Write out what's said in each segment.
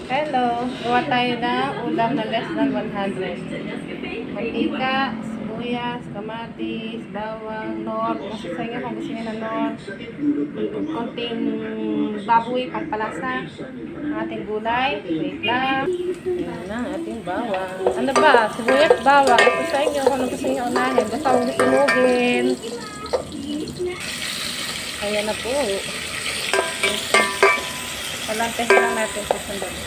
Hello, gawa tayo na ulam na less than 100. Mantika, sibuyas, kamatis, bawang, nor. Kasi sa inyo kung gusto niyo ng nor. Konting baboy, pampalasa. Ang ating gulay. Wait lang. Yan na, ating bawang. Ano ba? Sibuyas, bawang. Ito sa inyo kung ano gusto niyo unahin. Basta huwag sunugin. Ayan na po. Palantahin lang natin sa sandali.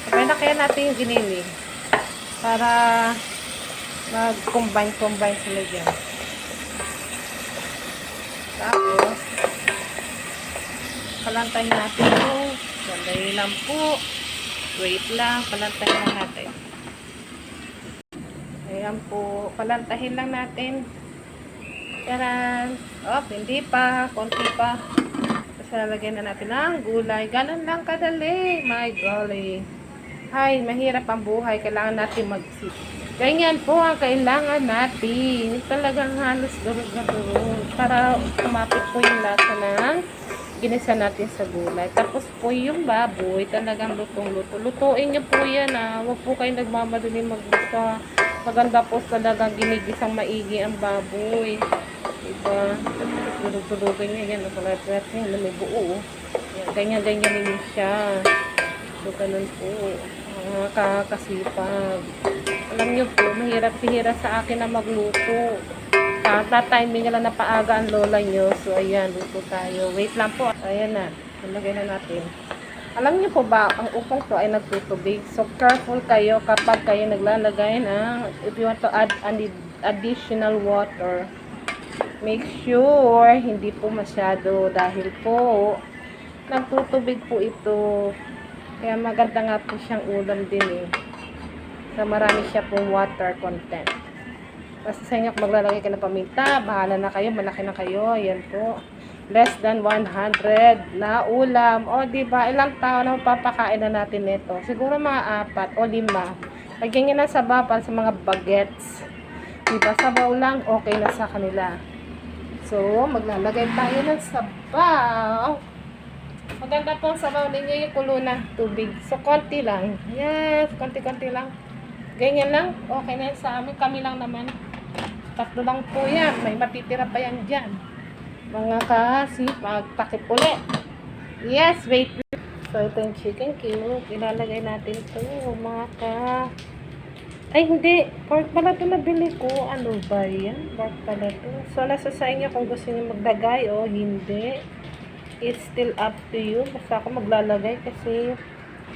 Sabay na kaya natin yung giniling para mag-combine sila dyan. Tapos, palantahin natin yung sandali lang po. Wait lang, palantahin lang natin. Ayan po, palantahin lang natin. Yan. Oh, hindi pa, konti pa. Tapos lalagyan na natin ang gulay. Ganun lang kadali. My golly. Ay, mahirap ang buhay. Kailangan natin mag-sit. Ganyan po ang kailangan natin. Talagang halos durog-durog. Para kumapit po yung lasa ng ginisa natin sa gulay. Tapos po yung baboy, talagang lutong-luto. Lutuin nyo po yan ah. Huwag po kayo nagmamadali magbuka. Maganda po talagang ginigisang maigi ang baboy. Diba? Durog-durogin nyo yan. Nakulat-lat nyo. May buo. Ganyan-ganyan din siya. So, ganun po. Kakasipag. Alam nyo po, mahirap-hihirap sa akin na magluto. Tatiming nila na paaga ang lola nyo. So, ayan, luto tayo. Wait lang po. Ayan na. Nalagay na natin. Alam niyo po ba, ang upong to ay nagtutubig. So, careful kayo kapag kayo naglalagay ng, if you want to add additional water, make sure hindi po masyado dahil po, nagtutubig po ito. Kaya maganda nga po siyang ulam din eh. So, marami siya pong water content. Basta sa inyo kung maglalagay ka ng paminta, bahala na kayo, malaki na kayo. Ayan po. Less than 100 na ulam. O, diba? Ilang tao na papakain na natin nito? Siguro mga 4 o 5. Lagyan nyo na sabaw para sa mga bagets. Diba? Sabaw lang, okay na sa kanila. So, maglalagay tayo ng sabaw. Maganda po ang sabaw ninyo yung kulo na tubig. So, konti lang. Yes, konti-konti lang. Ganyan lang. Okay na sa amin. Kami lang naman. 3 lang po yan. May matitira pa yan dyan. Mga kasipag, takip ulit. Yes, wait. So, ito yung chicken cube. Ilalagay natin ito, mga ka... Ay, hindi. Pork pala ito nabili ko. Ano ba yan? Pork pala ito. So, nasa sa inyo kung gusto niyo magdagay o hindi. It's still up to you. Basta ako maglalagay kasi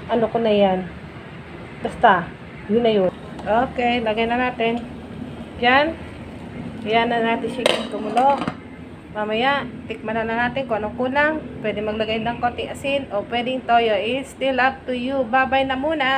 ano ko na yan. Basta, yun na yun. Okay, lagay na natin. Yan. Yan na natin chicken kumulo. Mamaya, tikman na natin kung anong kulang. Pwede maglagay ng konti asin o pwedeng toyo. It's still up to you. Bye-bye na muna!